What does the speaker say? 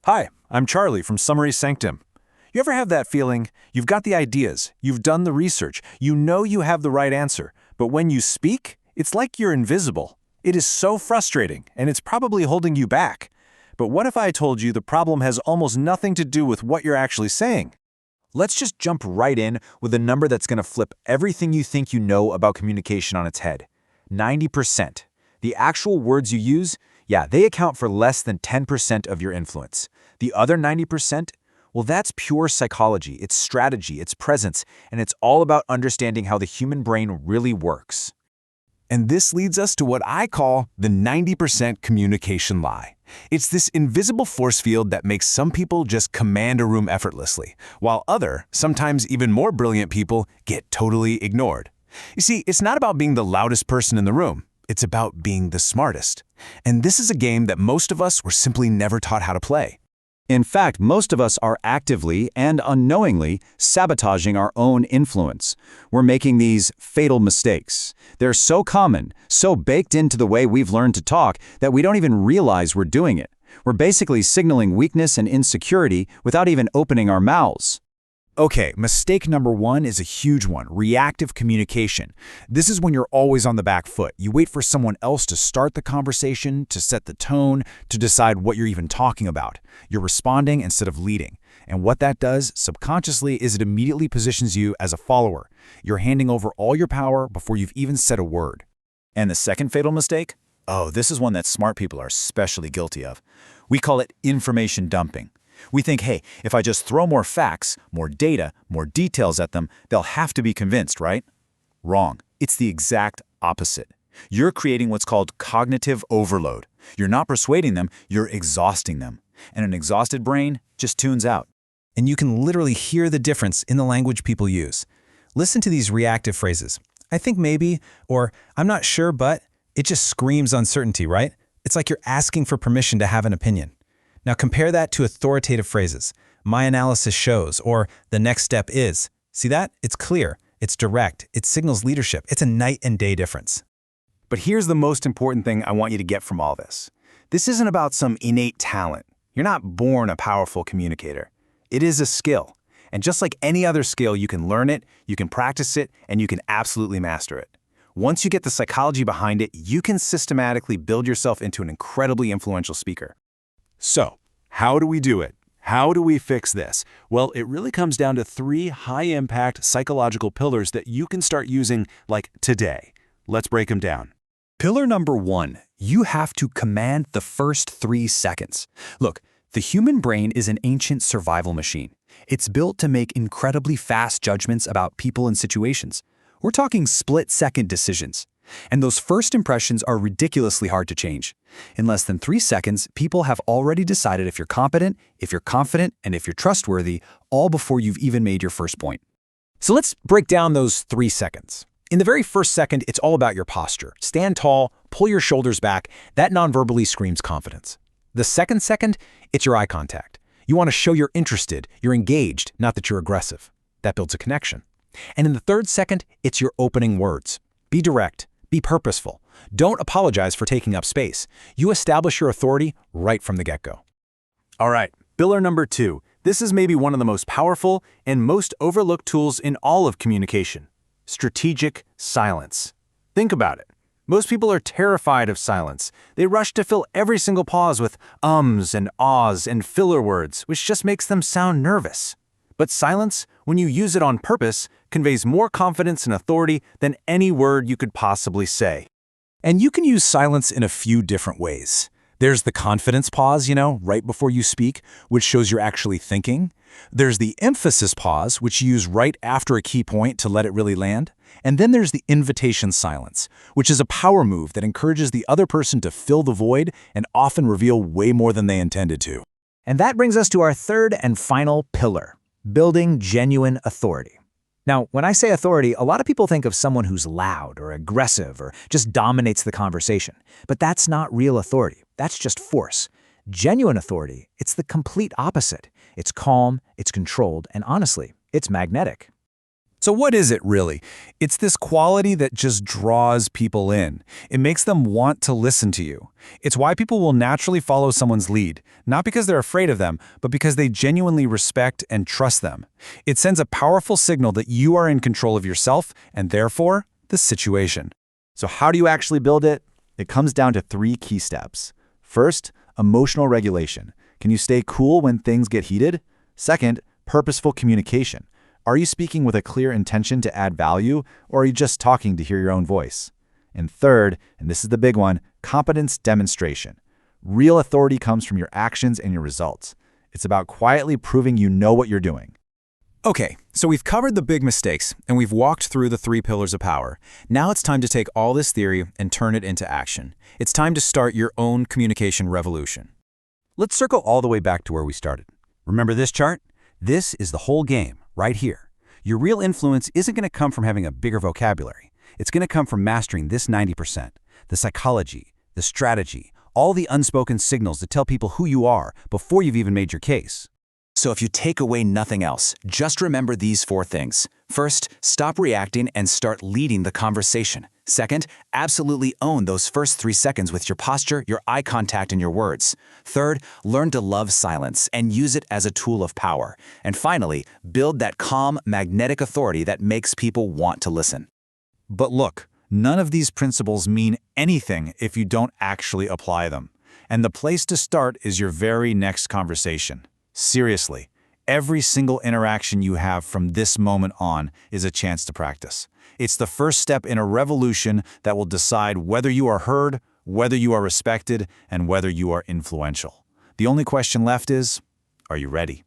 Hi, I'm Charlie from Summary Sanctum. You ever have that feeling? You've got the ideas, you've done the research, you know you have the right answer, but when you speak, it's like you're invisible. It is so frustrating, and it's probably holding you back. But what if I told you the problem has almost nothing to do with what you're actually saying? Let's just jump right in with a number that's going to flip everything you think you know about communication on its head. 90%. The actual words you use, they account for less than 10% of your influence. The other 90%, well, that's pure psychology, it's strategy, it's presence, and it's all about understanding how the human brain really works. And this leads us to what I call the 90% communication lie. It's this invisible force field that makes some people just command a room effortlessly, while other, sometimes even more brilliant people get totally ignored. You see, it's not about being the loudest person in the room. It's about being the smartest. And this is a game that most of us were simply never taught how to play. In fact, most of us are actively and unknowingly sabotaging our own influence. We're making these fatal mistakes. They're so common, so baked into the way we've learned to talk that we don't even realize we're doing it. We're basically signaling weakness and insecurity without even opening our mouths. Okay, mistake number one is a huge one, reactive communication. This is when you're always on the back foot. You wait for someone else to start the conversation, to set the tone, to decide what you're even talking about. You're responding instead of leading. And what that does, subconsciously, is it immediately positions you as a follower. You're handing over all your power before you've even said a word. And the second fatal mistake? Oh, this is one that smart people are especially guilty of. We call it information dumping. We think, hey, if I just throw more facts, more data, more details at them, they'll have to be convinced, right? Wrong. It's the exact opposite. You're creating what's called cognitive overload. You're not persuading them, you're exhausting them. And an exhausted brain just tunes out. And you can literally hear the difference in the language people use. Listen to these reactive phrases. I think maybe, or I'm not sure, but it just screams uncertainty, right? It's like you're asking for permission to have an opinion. Now compare that to authoritative phrases. My analysis shows, or the next step is. See that? It's clear, it's direct, it signals leadership. It's a night and day difference. But here's the most important thing I want you to get from all this. This isn't about some innate talent. You're not born a powerful communicator. It is a skill. And just like any other skill, you can learn it, you can practice it, and you can absolutely master it. Once you get the psychology behind it, you can systematically build yourself into an incredibly influential speaker. So, how do we do it? How do we fix this? Well, it really comes down to 3 high-impact psychological pillars that you can start using, like, today. Let's break them down. Pillar number 1, you have to command the first 3 seconds. Look, the human brain is an ancient survival machine. It's built to make incredibly fast judgments about people and situations. We're talking split-second decisions. And those first impressions are ridiculously hard to change. In less than 3 seconds, people have already decided if you're competent, if you're confident, and if you're trustworthy, all before you've even made your first point. So let's break down those 3 seconds. In the very first second, it's all about your posture. Stand tall, pull your shoulders back. That non-verbally screams confidence. The second, it's your eye contact. You want to show you're interested, you're engaged, not that you're aggressive. That builds a connection. And in the third second, it's your opening words. Be direct. Be purposeful. Don't apologize for taking up space. You establish your authority right from the get-go. All right, pillar number 2. This is maybe one of the most powerful and most overlooked tools in all of communication. Strategic silence. Think about it. Most people are terrified of silence. They rush to fill every single pause with ums and ahs and filler words, which just makes them sound nervous. But silence, when you use it on purpose, conveys more confidence and authority than any word you could possibly say. And you can use silence in a few different ways. There's the confidence pause, right before you speak, which shows you're actually thinking. There's the emphasis pause, which you use right after a key point to let it really land. And then there's the invitation silence, which is a power move that encourages the other person to fill the void and often reveal way more than they intended to. And that brings us to our third and final pillar. Building genuine authority. Now, when I say authority, a lot of people think of someone who's loud or aggressive or just dominates the conversation. But that's not real authority. That's just force. Genuine authority, it's the complete opposite. It's calm, it's controlled, and honestly, it's magnetic. So what is it really? It's this quality that just draws people in. It makes them want to listen to you. It's why people will naturally follow someone's lead, not because they're afraid of them, but because they genuinely respect and trust them. It sends a powerful signal that you are in control of yourself and therefore the situation. So how do you actually build it? It comes down to 3 key steps. First, emotional regulation. Can you stay cool when things get heated? Second, purposeful communication. Are you speaking with a clear intention to add value, or are you just talking to hear your own voice? And third, and this is the big one, competence demonstration. Real authority comes from your actions and your results. It's about quietly proving you know what you're doing. Okay, so we've covered the big mistakes, and we've walked through the 3 pillars of power. Now it's time to take all this theory and turn it into action. It's time to start your own communication revolution. Let's circle all the way back to where we started. Remember this chart? This is the whole game, right here. Your real influence isn't going to come from having a bigger vocabulary. It's going to come from mastering this 90%, the psychology, the strategy, all the unspoken signals that tell people who you are before you've even made your case. So if you take away nothing else, just remember these 4 things. First, stop reacting and start leading the conversation. Second, absolutely own those first 3 seconds with your posture, your eye contact, and your words. Third, learn to love silence and use it as a tool of power. And finally, build that calm, magnetic authority that makes people want to listen. But look, none of these principles mean anything if you don't actually apply them. And the place to start is your very next conversation. Seriously, every single interaction you have from this moment on is a chance to practice. It's the first step in a revolution that will decide whether you are heard, whether you are respected, and whether you are influential. The only question left is, are you ready?